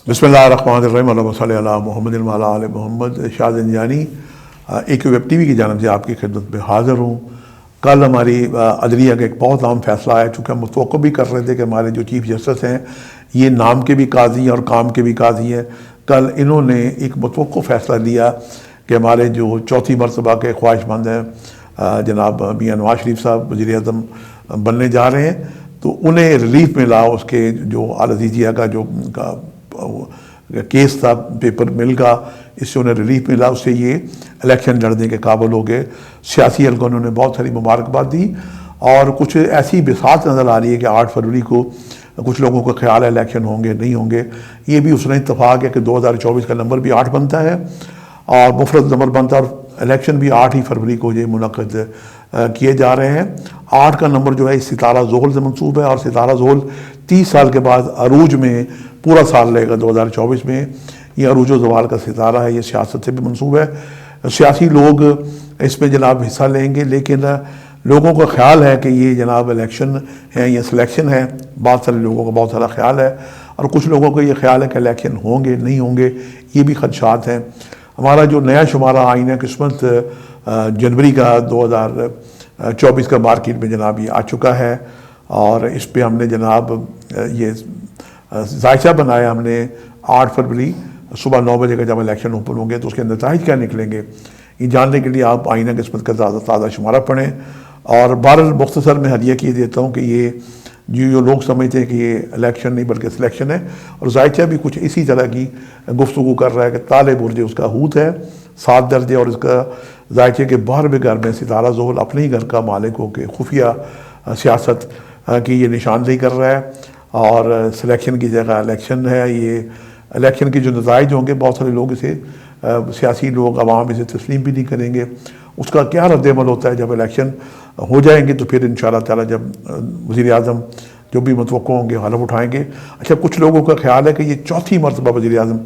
बिस्मिल्लाहिर्रहमानिर्रहीम अल्लाहुम्मा सल्लि अला मुहम्मद व अला आलि मोहम्मद। शाह ज़ंजानी एक वेब टीवी की जानिब से आपकी खिदमत में हाज़िर हूँ। कल हमारी अदलिया का एक बहुत अहम फैसला आया, चूँकि हम मुतवक्को भी कर रहे थे कि हमारे जो चीफ जस्टिस हैं ये नाम के भी काजी हैं और काम के भी काजी हैं। कल इन्होंने एक मुतवक्को फैसला लिया कि हमारे जो चौथी मरतबा के ख्वाहिशमंद हैं जनाब मियाँ नवाज शरीफ साहब वज़ीर आज़म बनने जा रहे हैं, तो उन्हें रिलीफ मिला। उसके जो अल-अज़ीज़िया का जो केस था पेपर मिल का, इससे उन्हें रिलीफ मिला, उससे ये इलेक्शन लड़ने के काबिल हो गए। सियासी हल्कों ने उन्हें बहुत सारी मुबारकबाद दी और कुछ ऐसी बिसात नज़र आ रही है कि 8 फरवरी को कुछ लोगों का ख्याल है इलेक्शन होंगे नहीं होंगे। ये भी उसने इत्तफाक है कि 2024 का नंबर भी 8 बनता है और मुफरद नंबर बनता है और इलेक्शन भी 8 ही फरवरी को ये मुनक़्क़िद किए जा रहे हैं। 8 का नंबर जो है सितारा ज़ोहल से मंसूब है और सितारा ज़ोहल 30 साल के बाद अरूज में पूरा साल रहेगा 2024 में। ये अरूज ज़वाल का सितारा है, ये सियासत से भी मंसूब है। सियासी लोग इसमें जनाब हिस्सा लेंगे, लेकिन लोगों का ख्याल है कि ये जनाब इलेक्शन है, ये सिलेक्शन है। बहुत सारे लोगों का बहुत सारा ख्याल है और कुछ लोगों का ये ख्याल है कि इलेक्शन होंगे नहीं होंगे, ये भी खदशात हैं। हमारा जो नया शुमारा आईना किस्मत जनवरी का 2024 का मार्केट में जनाब ये आ चुका है और इस पर हमने जनाब ये जायचा बनाया हमने 8 फरवरी सुबह 9 बजे का जब इलेक्शन ओपन होंगे तो उसके नताइज क्या निकलेंगे, ये जानने के लिए आप आईना किस्मत का ताज़ा शुमारा पढ़ें। और बहरहाल मुख्तसर में हदिया किए देता हूँ कि ये जो लोग समझते हैं कि ये इलेक्शन नहीं बल्कि सिलेक्शन है, और जायचा भी कुछ इसी तरह की गुफ्तगू कर रहा है कि ताले बुर्जे उसका हूत है 7 दर्जे और इसका जायचे के 12वें घर में सितारा ज़ोहल अपने ही घर का मालिक हो के खुफिया सियासत की ये निशानदेही कर रहा है और सिलेक्शन की जगह इलेक्शन है। ये इलेक्शन के जो नताइज होंगे बहुत सारे लोग इसे सियासी लोग अवाम इसे तस्लीम भी नहीं करेंगे। उसका क्या रद्द-ए-अमल होता है जब इलेक्शन हो जाएंगे तो फिर इंशाअल्लाह ताला जब वज़ीर आज़म जो भी मुतवक्को होंगे हलफ उठाएंगे। अच्छा, कुछ लोगों का ख्याल है कि ये चौथी मरतबा वज़ीर आज़म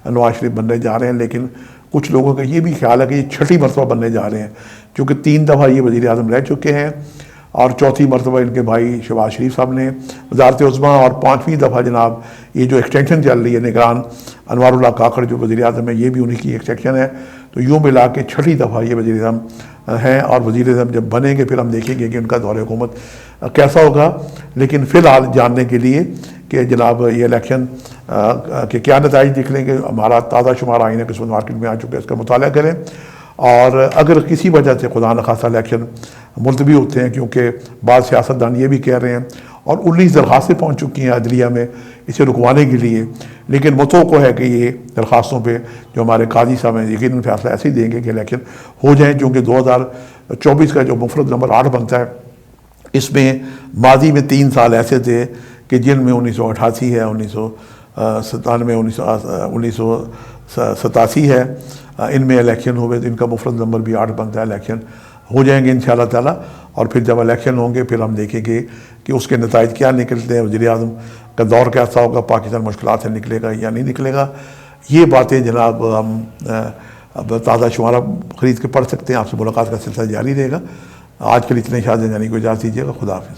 नवाज शरीफ बनने जा रहे हैं, लेकिन कुछ लोगों का ये भी ख्याल है कि ये छठी मरतबा बनने जा रहे हैं, क्योंकि 3 दफ़ा ये वज़ीर आज़म रह चुके हैं और चौथी मरतबा इनके भाई शहबाज शरीफ साहब ने वज़ारत उज़्मा और 5वीं दफ़ा जनाब ये जो एक्सटेंशन चल रही है निगरान अनवारुल्लाह काकड़ जो वज़ीर आज़म है, ये भी उन्हीं की एक्सटेंशन है। तो यूँ मिला के छठी दफ़ा ये वज़ीर आज़म हैं और वज़ीर आज़म जब बनेंगे फिर हम देखेंगे कि उनका दौर हुकूमत कैसा होगा। लेकिन फ़िलहाल जानने के लिए कि जनाब ये इलेक्शन के क्या नताइज निकलेंगे, हमारा ताज़ा शुमारा आईना किस्मत मार्केट में आ चुका है, इसका मुताला करें। और अगर किसी वजह से खुदा न खासा इलेक्शन मुलतवी होते हैं, क्योंकि बाद सियासतदान ये भी कह रहे हैं और 19 दरख्वास्तें पहुँच चुकी हैं अदलिया में इसे रुकवाने के लिए, लेकिन मुतवक्को है कि ये दरख्वास्तों पे जो हमारे काजी साहब हैं यकीनन फैसला ऐसे ही देंगे कि इलेक्शन हो जाए, क्योंकि 2024 का जो मुफरद नंबर 8 बनता है इसमें माजी में 3 साल ऐसे थे कि जिनमें 1988 है, 1997, 1987 है, इनमें इलेक्शन हुए तो इनका मुफरद नंबर भी 8 बनता है। इलेक्शन हो जाएंगे इंशाअल्लाह ताला और फिर जब इलेक्शन होंगे फिर हम देखेंगे कि उसके नताइज क्या निकलते हैं, वज़ीर आज़म का दौर कैसा होगा, पाकिस्तान मुश्किलात से निकलेगा या नहीं निकलेगा। ये बातें जनाब हम अब ताज़ा शुमारा ख़रीद के पढ़ सकते हैं। आपसे मुलाकात का सिलसिला जारी रहेगा। आज के लिए इतने। शाह ज़ंजानी को इजाज़त दीजिएगा। खुदा हाफ़िज़।